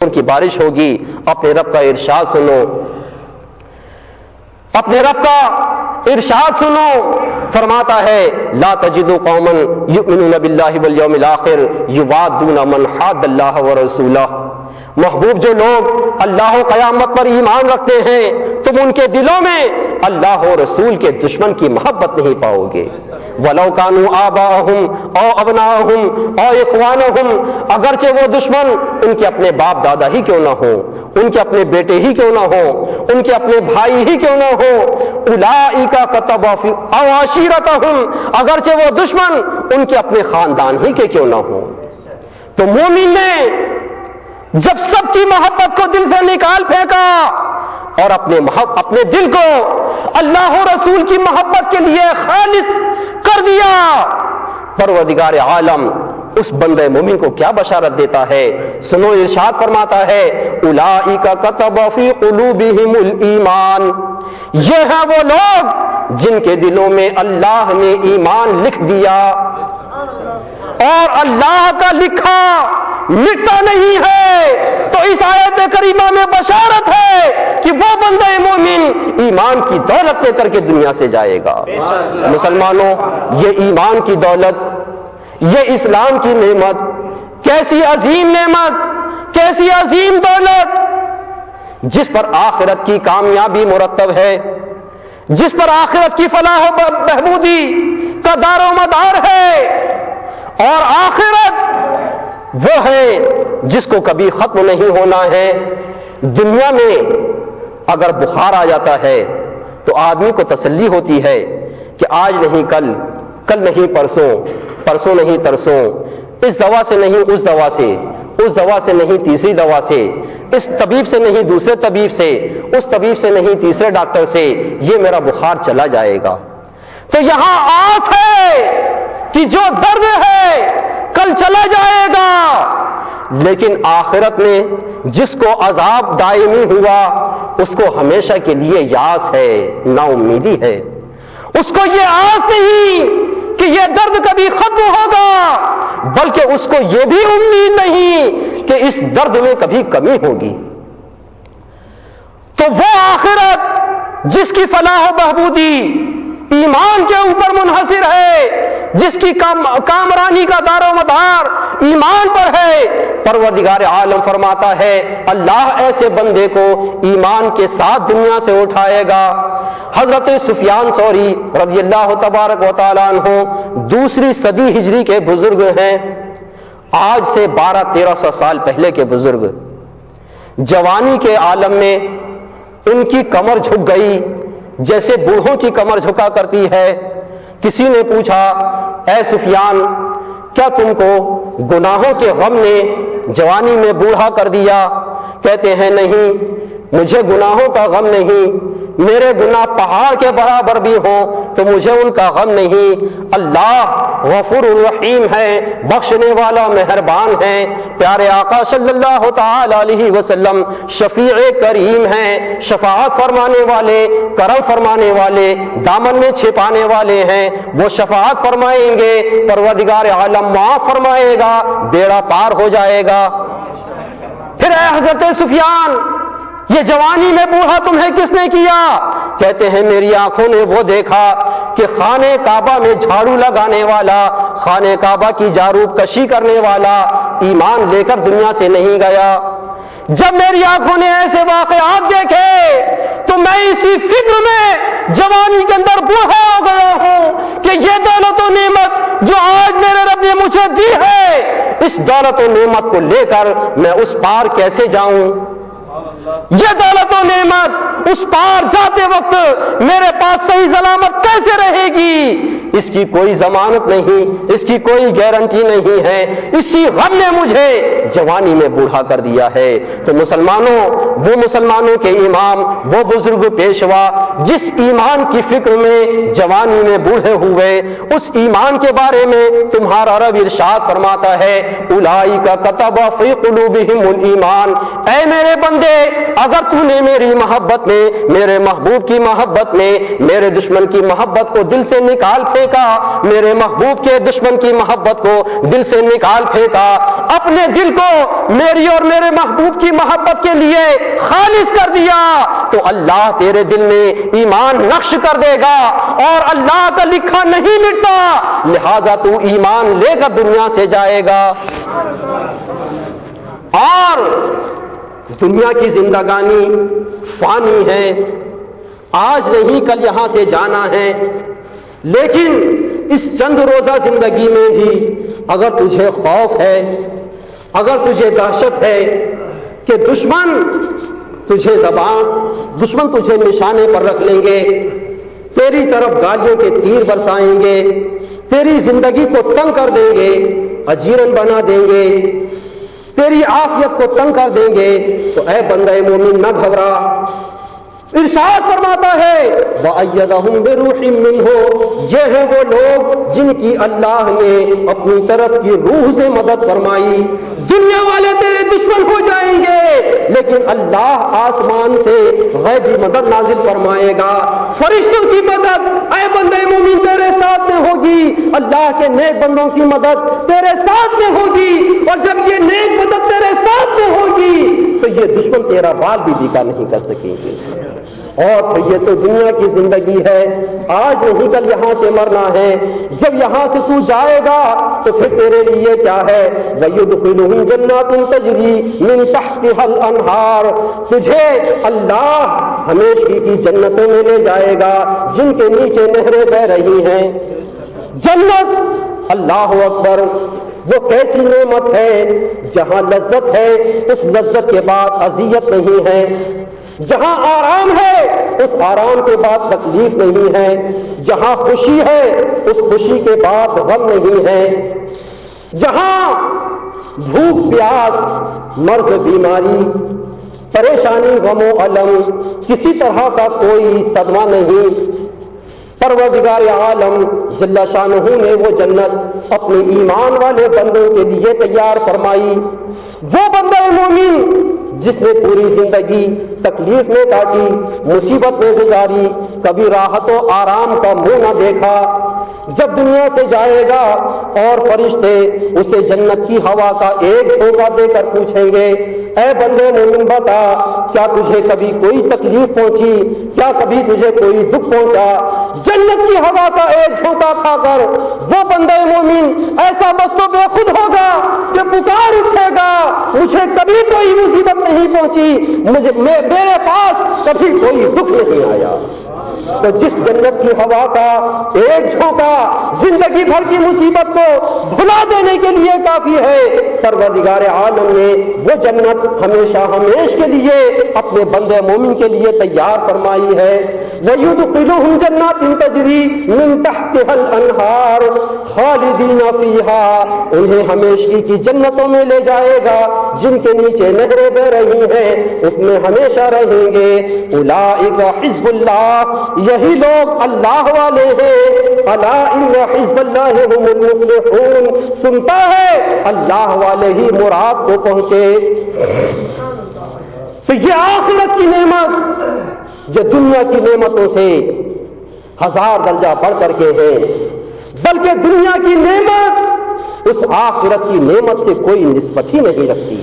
ان کی بارش ہوگی۔ اپنے رب کا ارشاد سنو، اپنے رب کا ارشاد سنو، فرماتا ہے لا تجد قوما یؤمنون باللہ والیوم الاخر یوادون من حاد اللہ ورسولہ۔ محبوب جو لوگ اللہ و قیامت پر ایمان رکھتے ہیں تم ان کے دلوں میں اللہ و رسول کے دشمن کی محبت نہیں پاؤ گے۔ وَلَوْ كَانُوا آبَاءَهُمْ أَوْ أَبْنَاءَهُمْ أَوْ إِخْوَانَهُمْ، اگرچہ وہ دشمن ان کے اپنے باپ دادا ہی کیوں نہ ہوں، ان کے اپنے بیٹے ہی کیوں نہ ہوں، ان کے اپنے بھائی ہی کیوں نہ ہوں، أُولَٰئِكَ كَتَبَ فِي أَوْ عَشِيرَتَهُمْ، اگرچہ وہ دشمن ان کے اپنے خاندان ہی کے کیوں نہ ہوں۔ تو مومن نے جب سب کی محبت کو دل سے نکال پھینکا اور اپنے دل کو اللہ و رسول کی محبت کے لیے خالص کر دیا، پروردگار عالم اس بندے مومن کو کیا بشارت دیتا ہے؟ سنو، ارشاد فرماتا ہے اولئک کتب فی قلوبہم الایمان، یہ ہیں وہ لوگ جن کے دلوں میں اللہ نے ایمان لکھ دیا، اور اللہ کا لکھا مٹتا نہیں ہے۔ تو اس آیت کریمہ میں بشارت ہے کہ وہ بندہ مومن ایمان کی دولت لے کر کے دنیا سے جائے گا۔ مسلمانوں، یہ ایمان کی دولت، یہ اسلام کی نعمت، کیسی عظیم نعمت، کیسی عظیم دولت، جس پر آخرت کی کامیابی مرتب ہے، جس پر آخرت کی فلاح و بہبودی کا دار و مدار ہے۔ اور آخرت وہ ہے جس کو کبھی ختم نہیں ہونا ہے۔ دنیا میں اگر بخار آ جاتا ہے تو آدمی کو تسلی ہوتی ہے کہ آج نہیں کل، کل نہیں پرسوں، پرسوں نہیں ترسوں، اس دوا سے نہیں اس دوا سے، اس دوا سے نہیں تیسری دوا سے، اس طبیب سے نہیں دوسرے طبیب سے، اس طبیب سے نہیں تیسرے ڈاکٹر سے، یہ میرا بخار چلا جائے گا۔ تو یہاں آس ہے کہ جو درد ہے کل چلا جائے گا، لیکن آخرت میں جس کو عذاب دائمی ہوا اس کو ہمیشہ کے لیے یاس ہے، نا امیدی ہے، اس کو یہ آس نہیں کہ یہ درد کبھی ختم ہوگا، بلکہ اس کو یہ بھی امید نہیں کہ اس درد میں کبھی کمی ہوگی۔ تو وہ آخرت جس کی فلاح و بہبودی ایمان کے اوپر منحصر ہے، جس کی کامرانی کا دار و مدار ایمان پر ہے، پروردگار عالم فرماتا ہے اللہ ایسے بندے کو ایمان کے ساتھ دنیا سے اٹھائے گا۔ حضرت سفیان ثوری رضی اللہ تبارک و تعالیٰ عنہ دوسری صدی ہجری کے بزرگ ہیں، آج سے 1200-1300 سال پہلے کے بزرگ۔ جوانی کے عالم میں ان کی کمر جھک گئی جیسے بوڑھوں کی کمر جھکا کرتی ہے۔ کسی نے پوچھا اے سفیان، کیا تم کو گناہوں کے غم نے جوانی میں بوڑھا کر دیا؟ کہتے ہیں نہیں، مجھے گناہوں کا غم نہیں، میرے گناہ پہاڑ کے برابر بھی ہوں تو مجھے ان کا غم نہیں۔ اللہ غفور الرحیم ہے، بخشنے والا مہربان ہے، پیارے آقا صلی اللہ تعالی علیہ وسلم شفیع کریم ہیں، شفاعت فرمانے والے، کرم فرمانے والے، دامن میں چھپانے والے ہیں۔ وہ شفاعت فرمائیں گے، پروردگار عالم معاف فرمائے گا، بیڑا پار ہو جائے گا۔ پھر اے حضرت سفیان، یہ جوانی میں بوڑھا تمہیں کس نے کیا؟ کہتے ہیں میری آنکھوں نے وہ دیکھا کہ خانہ کعبہ میں جھاڑو لگانے والا، خانہ کعبہ کی جاروب کشی کرنے والا ایمان لے کر دنیا سے نہیں گیا۔ جب میری آنکھوں نے ایسے واقعات دیکھے تو میں اسی فکر میں جوانی کے اندر بوڑھا ہو گیا ہوں کہ یہ دولت و نعمت جو آج میرے رب نے مجھے دی ہے، اس دولت و نعمت کو لے کر میں اس پار کیسے جاؤں؟ یہ دولت و نعمت اس پار جاتے وقت میرے پاس صحیح سلامت کیسے رہے گی؟ اس کی کوئی ضمانت نہیں، اس کی کوئی گارنٹی نہیں ہے۔ اسی غم نے مجھے جوانی میں بوڑھا کر دیا ہے۔ تو مسلمانوں، وہ مسلمانوں کے امام، وہ بزرگ پیشوا جس ایمان کی فکر میں جوانی میں بوڑھے ہوئے، اس ایمان کے بارے میں تمہارا رب ارشاد فرماتا ہے اولئک کتب فی قلوبہم الایمان، اے میرے بندے اگر تو نے میری محبت میں، میرے محبوب کی محبت میں، میرے دشمن کی محبت کو دل سے نکال پھینکا، میرے محبوب کے دشمن کی محبت کو دل سے نکال پھینکا، اپنے دل کو میری اور میرے محبوب کی محبت کے لیے خالص کر دیا، تو اللہ تیرے دل میں ایمان نقش کر دے گا، اور اللہ کا لکھا نہیں مٹتا، لہذا تو ایمان لے کر دنیا سے جائے گا۔ اور دنیا کی زندگانی فانی ہے، آج نہیں کل یہاں سے جانا ہے، لیکن اس چند روزہ زندگی میں بھی اگر تجھے خوف ہے، اگر تجھے دہشت ہے کہ دشمن تجھے نشانے پر رکھ لیں گے، تیری طرف گالیوں کے تیر برسائیں گے، تیری زندگی کو تنگ کر دیں گے، اجیرن بنا دیں گے، تیری عافیت کو تنگ کر دیں گے، تو اے بندہ مومن نہ گھبرا۔ ارشاد فرماتا ہے وَأَيَّدَهُمْ بِرُوحٍ مِّنْهُ، یہ ہیں وہ لوگ جن کی اللہ نے اپنی طرف کی روح سے مدد فرمائی۔ دنیا والے تیرے دشمن ہو جائیں گے، لیکن اللہ آسمان سے غیبی مدد نازل فرمائے گا، فرشتوں کی مدد اے بندے مومن تیرے ساتھ میں ہوگی، اللہ کے نیک بندوں کی مدد تیرے ساتھ میں ہوگی، اور جب یہ نیک مدد تیرے ساتھ میں ہوگی تو یہ دشمن تیرا بال بھی دکھا نہیں کر سکیں گے۔ اور پھر یہ تو دنیا کی زندگی ہے، آج نہیں کل یہاں سے مرنا ہے، جب یہاں سے تو جائے گا تو پھر تیرے لیے کیا ہے وَيُدْخِلُهُمْ جَنَّاتٍ تَجْرِي مِن تَحْتِهَا الْأَنْهَارُ، تجھے اللہ ہمیشہ کی جنتوں میں لے جائے گا جن کے نیچے نہریں بہ رہی ہیں۔ جنت، اللہ اکبر، وہ کیسی نعمت ہے جہاں لذت ہے اس لذت کے بعد اذیت نہیں ہے، جہاں آرام ہے اس آرام کے بعد تکلیف نہیں ہے، جہاں خوشی ہے اس خوشی کے بعد غم نہیں ہے، جہاں بھوک پیاس مرض بیماری پریشانی غم و الم کسی طرح کا کوئی صدمہ نہیں، پروردگار عالم جل شانہ نے وہ جنت اپنے ایمان والے بندوں کے لیے تیار فرمائی۔ وہ بندہ مومن جس نے پوری زندگی تکلیف میں کاٹی، مصیبت میں گزاری، کبھی راحت و آرام کا منہ نہ دیکھا، جب دنیا سے جائے گا اور فرشتے اسے جنت کی ہوا کا ایک جھونکا دے کر پوچھیں گے اے بندے مومن بتا کیا تجھے کبھی کوئی تکلیف پہنچی، کیا کبھی تجھے کوئی دکھ پہنچا، جنت کی ہوا کا ایک جھونکا کھا کر وہ بندے مومن ایسا بس تو بے خود ہوگا کہ پکار اٹھے گا مجھے کبھی کوئی مصیبت نہیں پہنچی، میرے پاس کبھی کوئی دکھ نہیں آیا۔ تو جس جنت کی ہوا کا ایک جھونکا زندگی بھر کی مصیبت کو بھلا دینے کے لیے کافی ہے، پروردگار عالم نے وہ جنت ہمیشہ ہمیش کے لیے اپنے بندے مومن کے لیے تیار فرمائی ہے۔ وَيُدْخِلُهُمْ جَنَّاتٍ تَجْرِي مِن تَحْتِهَا الْأَنْهَارُ خَالِدِينَ فِيهَا، انہیں ہمیشگی کی جنتوں میں لے جائے گا جن کے نیچے نہریں بہ رہی ہیں، اس میں ہمیشہ رہیں گے۔ اولئک حزب اللہ، یہی لوگ اللہ والے ہیں۔ الا ان حزب اللہ هم المفلحون، سنتا ہے اللہ والے ہی مراد کو پہنچے۔ تو یہ آخرت کی نعمت جو دنیا کی نعمتوں سے 1000 درجہ بڑھ کر کے ہے، بلکہ دنیا کی نعمت اس آخرت کی نعمت سے کوئی نسبت ہی نہیں رکھتی۔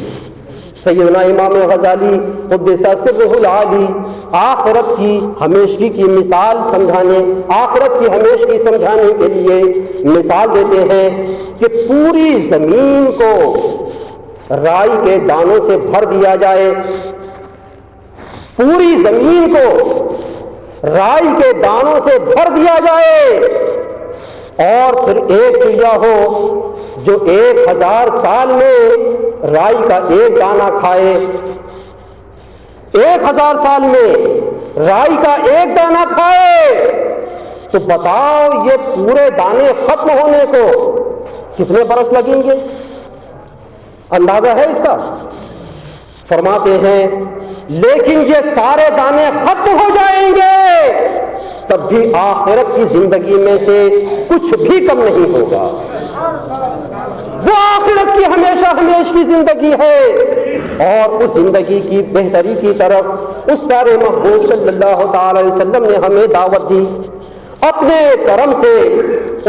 سیدنا امام غزالی قدس سرہ العالی آخرت کی ہمیشگی کی مثال سمجھانے، آخرت کی ہمیشگی سمجھانے کے لیے مثال دیتے ہیں کہ پوری زمین کو رائی کے دانوں سے بھر دیا جائے، پوری زمین کو رائی کے دانوں سے بھر دیا جائے، اور پھر ایک چڑیا ہو جو 1000 سال میں رائی کا ایک دانہ کھائے، 1000 سال میں رائی کا ایک دانہ کھائے، تو بتاؤ یہ پورے دانے ختم ہونے کو کتنے برس لگیں گے؟ اندازہ ہے اس کا؟ فرماتے ہیں لیکن یہ سارے دانے ختم ہو جائیں گے تب بھی آخرت کی زندگی میں سے کچھ بھی کم نہیں ہوگا. وہ آخرت کی ہمیشہ ہمیش کی زندگی ہے اور اس زندگی کی بہتری کی طرف اس پیارے محبوب صلی اللہ تعالی علیہ وسلم نے ہمیں دعوت دی. اپنے کرم سے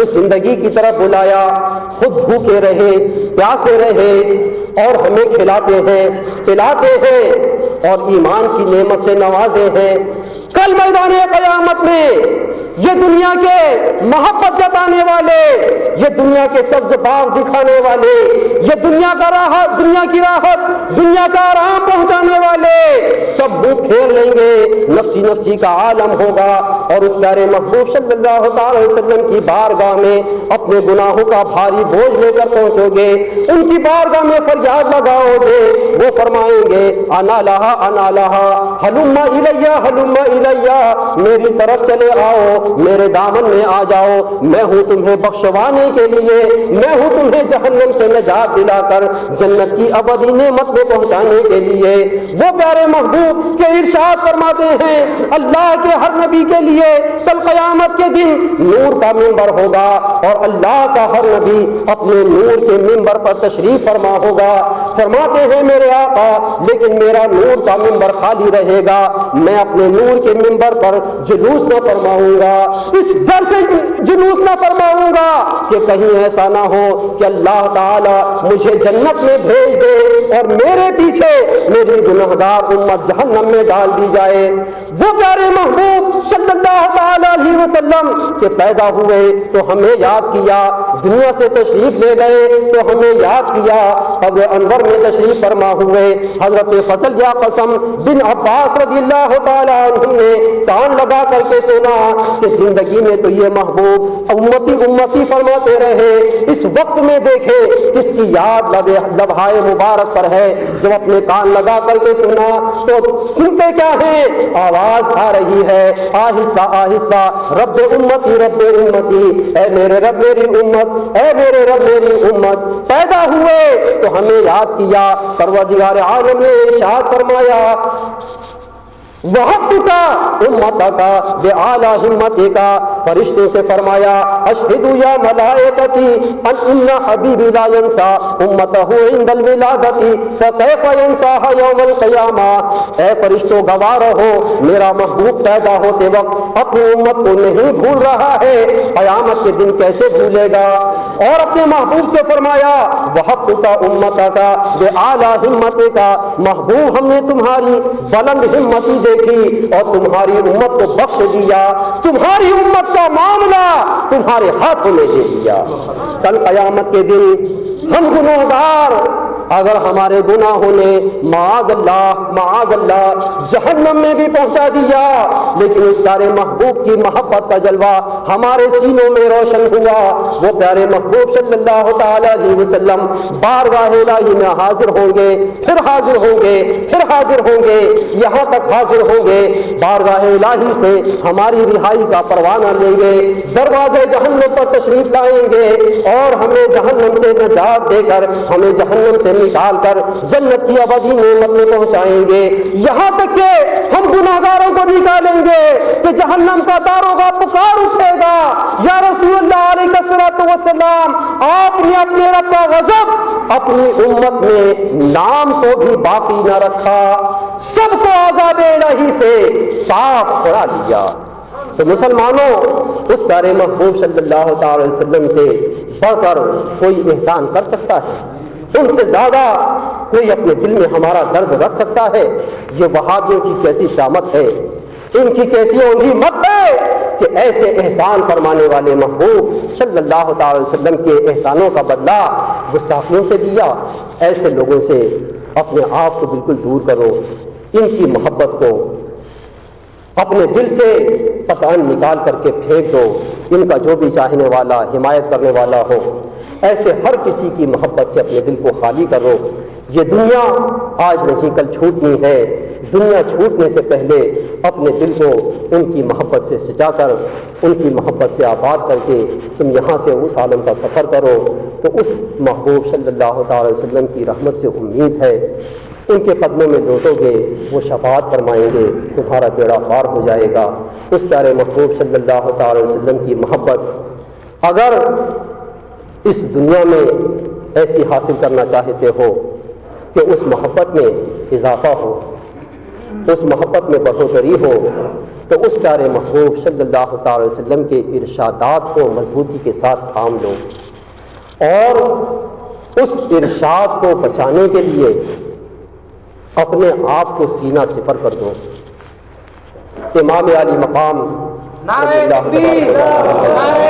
اس زندگی کی طرف بلایا. خود بھوکے رہے, پیاسے رہے اور ہمیں کھلاتے ہیں, پلاتے ہیں اور ایمان کی نعمت سے نوازے ہیں. کل میدان قیامت میں یہ دنیا کے محبت جتانے والے, یہ دنیا کے سبز باغ دکھانے والے, یہ دنیا کی راحت, دنیا کا آرام پہنچانے والے سب منہ پھیر لیں گے. نفسی نفسی کا عالم ہوگا اور اس پیارے محبوب صلی اللہ تعالی علیہ وسلم کی بارگاہ میں اپنے گناہوں کا بھاری بوجھ لے کر پہنچو گے. ان کی بارگاہ میں فریاد لگاؤ گے, وہ فرمائیں گے انا لہا انا لہا ہلم الیہ ہلم الیہ, میری طرف چلے آؤ, میرے دامن میں آ جاؤ, میں ہوں تمہیں بخشوانے کے لیے, میں ہوں تمہیں جہنم سے نجات دلا کر جنت کی ابدی نعمت میں پہنچانے کے لیے. وہ پیارے محبوب کے ارشاد فرماتے ہیں اللہ کے ہر نبی کے لیے کل قیامت کے دن نور کا منبر ہوگا اور اللہ کا ہر نبی اپنے نور کے منبر پر تشریف فرما ہوگا. فرماتے ہیں میرے آقا لیکن میرا نور کا منبر خالی رہے گا, میں اپنے نور کے منبر پر جلوس نہ فرماؤں گا. اس ڈر سے جلوس نہ فرماؤں گا کہ کہیں ایسا نہ ہو کہ اللہ تعالی مجھے جنت میں بھیج دے اور میرے پیچھے میری گنہگار امت جہنم میں ڈال دی جائے. وہ پیارے محبوب صلی اللہ تعالی علیہ وسلم کے پیدا ہوئے تو ہمیں یاد کیا, دنیا سے تشریف لے گئے تو ہمیں یاد کیا, قبر انور میں تشریف فرما ہوئے. حضرت فضل یا قسم بن عباس رضی اللہ تعالی عنہ نے کان لگا کر کے سنا کہ زندگی میں تو یہ محبوب امتی امتی فرماتے رہے, اس وقت میں دیکھے کس کی یاد لبہائے مبارک پر ہے. جب اپنے کان لگا کر کے سنا تو سنتے کیا ہیں, آواز آ رہی ہے آہستہ آہستہ رب امتی رب امتی, اے میرے رب میری امت, اے میرے رب میری امت. پیدا ہوئے تو ہمیں یاد کیا, پروردگار عالم نے ارشاد فرمایا وحق کا امت کا بے اعلیٰ ہمت کا, فرشتوں سے فرمایا اشہد یا ملائکتی ان حبیبی لا ینسا امتہ عند الولادتی فکیف ینساها یوم القیامہ. اے فرشتوں گواہ رہو میرا محبوب پیدا ہوتے وقت اپنی امت کو نہیں بھول رہا ہے, قیامت کے دن کیسے بھولے گا. اور اپنے محبوب سے فرمایا وحق کا امت کا بے اعلیٰ ہمت کا, محبوب ہم نے تمہاری بلند ہمتی دیکھی اور تمہاری امت کو بخش دیا, تمہاری امت کا معاملہ تمہارے ہاتھوں میں دے دیا. کل قیامت کے دن ہم گنہگار اگر ہمارے گناہوں نے معاذ اللہ جہنم میں بھی پہنچا دیا, لیکن اس پیارے محبوب کی محبت کا جلوہ ہمارے سینوں میں روشن ہوا. وہ پیارے محبوب صلی اللہ تعالی علیہ وسلم بارگاہ الہی میں حاضر ہوں گے, پھر حاضر ہوں گے, پھر حاضر ہوں گے, یہاں تک حاضر ہوں گے بارگاہ الہی سے ہماری رہائی کا پروانہ لیں گے, دروازے جہنم پر تشریف لائیں گے اور ہمیں جہنم سے نجات دے کر ہمیں جہنم سے نکال کر جنت کی ابدی نعمت میں پہنچائیں گے. یہاں تک کہ ہم گناہگاروں کو نکالیں گے کہ جہنم کا داروغہ پکار اٹھے گا یا رسول اللہ علیہ الصلوۃ والسلام, آپ نے اپنے رب کا غضب اپنی امت میں نام کو بھی باقی نہ رکھا, سب کو عذاب الہی سے صاف کرا دیا. تو مسلمانوں اس پیارے محبوب صلی اللہ تعالی وسلم سے بڑھ کر کوئی احسان کر سکتا ہے, ان سے زیادہ کوئی اپنے دل میں ہمارا درد رکھ سکتا ہے. یہ وہابیوں کی کیسی شامت ہے, ان کی کیسی اونگی مت ہے کہ ایسے احسان فرمانے والے محبوب صلی اللہ تعالی وسلم کے احسانوں کا بدلہ گستاخیوں سے دیا. ایسے لوگوں سے اپنے آپ کو بالکل دور کرو, ان کی محبت کو اپنے دل سے پتان نکال کر کے پھینک دو. ان کا جو بھی چاہنے والا حمایت کرنے والا ہو, ایسے ہر کسی کی محبت سے اپنے دل کو خالی کرو. یہ دنیا آج نہیں کل چھوٹنی ہے, دنیا چھوٹنے سے پہلے اپنے دل کو ان کی محبت سے سجا کر, ان کی محبت سے آباد کر کے تم یہاں سے اس عالم کا سفر کرو. تو اس محبوب صلی اللہ تعالی وسلم کی رحمت سے امید ہے, ان کے قدموں میں لوٹو گے وہ شفاعت فرمائیں گے، تمہارا بیڑا پار ہو جائے گا۔ اس پیارے محبوب صلی اللہ تعالی وسلم کی محبت اگر اس دنیا میں ایسی حاصل کرنا چاہتے ہو کہ اس محبت میں اضافہ ہو، اس محبت میں بڑھوتری ہو، تو اس پیارے محبوب صلی اللہ تعالی وسلم کے ارشادات کو مضبوطی کے ساتھ تھام لو اور اس ارشاد کو بچانے کے لیے اپنے آپ کو سینہ صفر کر دو۔ امام علی مقام نعرہ تکبیر، نعرہ